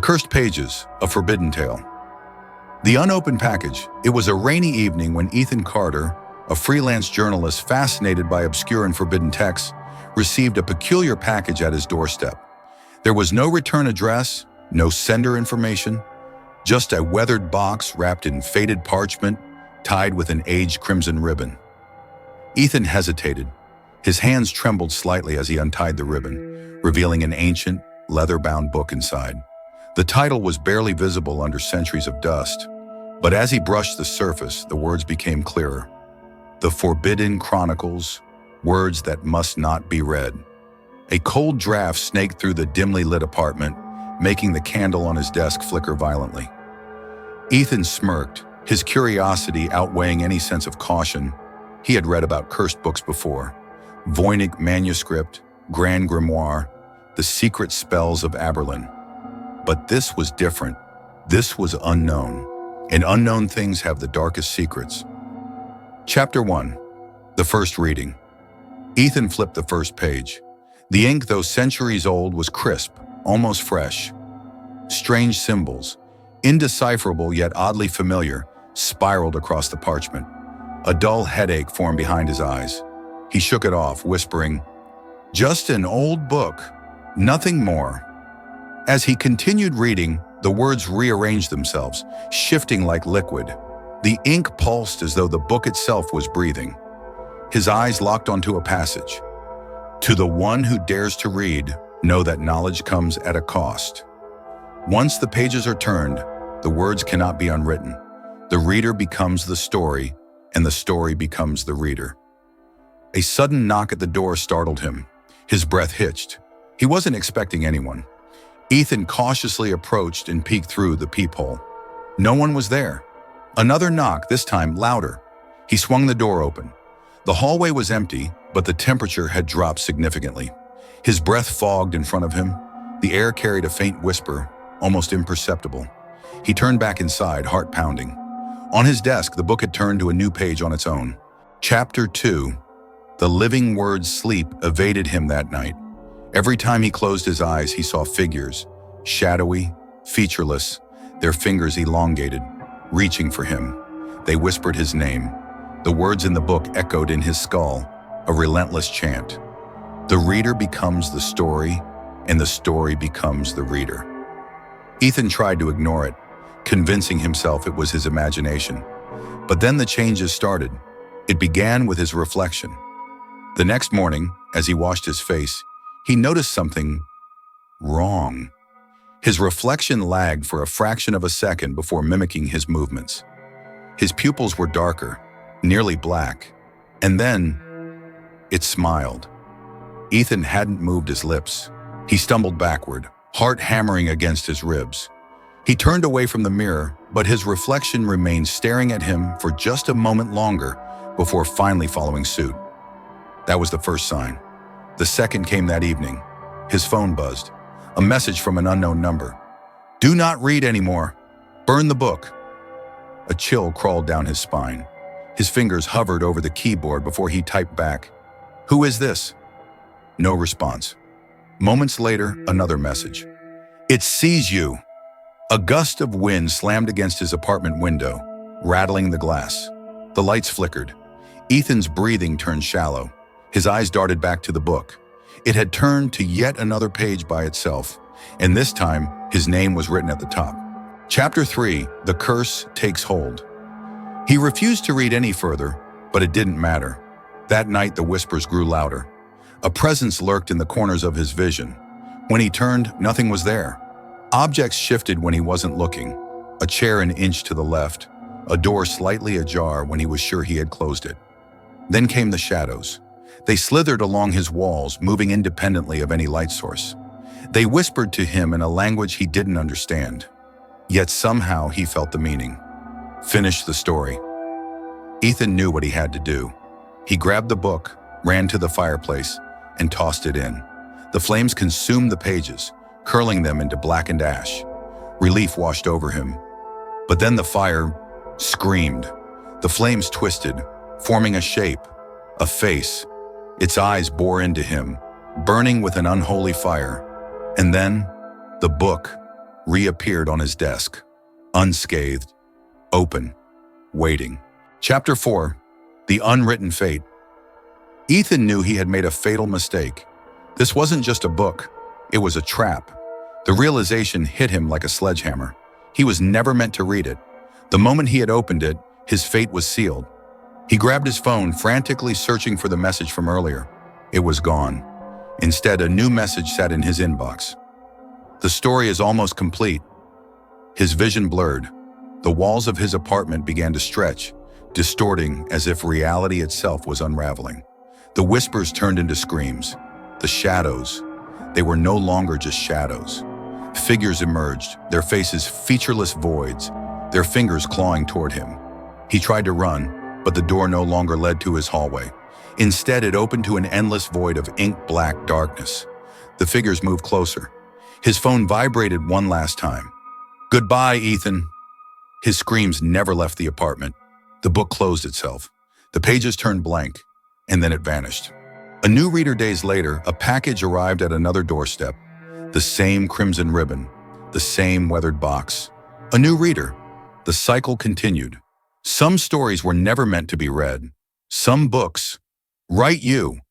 Cursed Pages, A Forbidden Tale. The unopened package. It was a rainy evening when Ethan Carter, a freelance journalist fascinated by obscure and forbidden texts, received a peculiar package at his doorstep. There was no return address, no sender information, just a weathered box wrapped in faded parchment, tied with an aged crimson ribbon. Ethan hesitated. His hands trembled slightly as he untied the ribbon, revealing an ancient, leather-bound book inside. The title was barely visible under centuries of dust, but as he brushed the surface, the words became clearer. The Forbidden Chronicles, words that must not be read. A cold draft snaked through the dimly lit apartment, making the candle on his desk flicker violently. Ethan smirked, his curiosity outweighing any sense of caution. He had read about cursed books before. Voynich manuscript, Grand Grimoire, the secret spells of Aberlin. But this was different. This was unknown, and unknown things have the darkest secrets. Chapter 1. The First Reading. Ethan flipped the first page. The ink, though centuries old, was crisp, almost fresh. Strange symbols, indecipherable yet oddly familiar, spiraled across the parchment. A dull headache formed behind his eyes. He shook it off, whispering, "Just an old book, nothing more." As he continued reading, the words rearranged themselves, shifting like liquid. The ink pulsed as though the book itself was breathing. His eyes locked onto a passage. "To the one who dares to read, know that knowledge comes at a cost." Once the pages are turned, the words cannot be unwritten. The reader becomes the story, and the story becomes the reader. A sudden knock at the door startled him. His breath hitched. He wasn't expecting anyone. Ethan cautiously approached and peeked through the peephole. No one was there. Another knock, this time louder. He swung the door open. The hallway was empty, but the temperature had dropped significantly. His breath fogged in front of him. The air carried a faint whisper, almost imperceptible. He turned back inside, heart pounding. On his desk, the book had turned to a new page on its own. Chapter 2. The living word sleep evaded him that night. Every time he closed his eyes, he saw figures, shadowy, featureless, their fingers elongated, reaching for him. They whispered his name. The words in the book echoed in his skull, a relentless chant. The reader becomes the story, and the story becomes the reader. Ethan tried to ignore it, convincing himself it was his imagination. But then the changes started. It began with his reflection. The next morning, as he washed his face, he noticed something wrong. His reflection lagged for a fraction of a second before mimicking his movements. His pupils were darker, nearly black, and then it smiled. Ethan hadn't moved his lips. He stumbled backward, heart hammering against his ribs. He turned away from the mirror, but his reflection remained staring at him for just a moment longer before finally following suit. That was the first sign. The second came that evening. His phone buzzed. A message from an unknown number. "Do not read anymore. Burn the book." A chill crawled down his spine. His fingers hovered over the keyboard before he typed back, "Who is this?" No response. Moments later, another message. "It sees you." A gust of wind slammed against his apartment window, rattling the glass. The lights flickered. Ethan's breathing turned shallow. His eyes darted back to the book. It had turned to yet another page by itself, and this time, his name was written at the top. Chapter 3. The Curse Takes Hold. He refused to read any further, but it didn't matter. That night, the whispers grew louder. A presence lurked in the corners of his vision. When he turned, nothing was there. Objects shifted when he wasn't looking. A chair an inch to the left, a door slightly ajar when he was sure he had closed it. Then came the shadows. They slithered along his walls, moving independently of any light source. They whispered to him in a language he didn't understand. Yet somehow he felt the meaning. Finish the story. Ethan knew what he had to do. He grabbed the book, ran to the fireplace, and tossed it in. The flames consumed the pages, curling them into blackened ash. Relief washed over him. But then the fire screamed. The flames twisted, forming a shape, a face. Its eyes bore into him, burning with an unholy fire. And then, the book, reappeared on his desk, unscathed, open, waiting. Chapter 4. The Unwritten Fate. Ethan knew he had made a fatal mistake. This wasn't just a book, it was a trap. The realization hit him like a sledgehammer. He was never meant to read it. The moment he had opened it, his fate was sealed. He grabbed his phone, frantically searching for the message from earlier. It was gone. Instead, a new message sat in his inbox. The story is almost complete. His vision blurred. The walls of his apartment began to stretch, distorting as if reality itself was unraveling. The whispers turned into screams. The shadows. They were no longer just shadows. Figures emerged, their faces featureless voids, their fingers clawing toward him. He tried to run, but the door no longer led to his hallway. Instead, it opened to an endless void of ink-black darkness. The figures moved closer. His phone vibrated one last time. "Goodbye, Ethan." His screams never left the apartment. The book closed itself. The pages turned blank, and then it vanished. A new reader days later, a package arrived at another doorstep. The same crimson ribbon, the same weathered box. A new reader. The cycle continued. Some stories were never meant to be read. Some books, right you,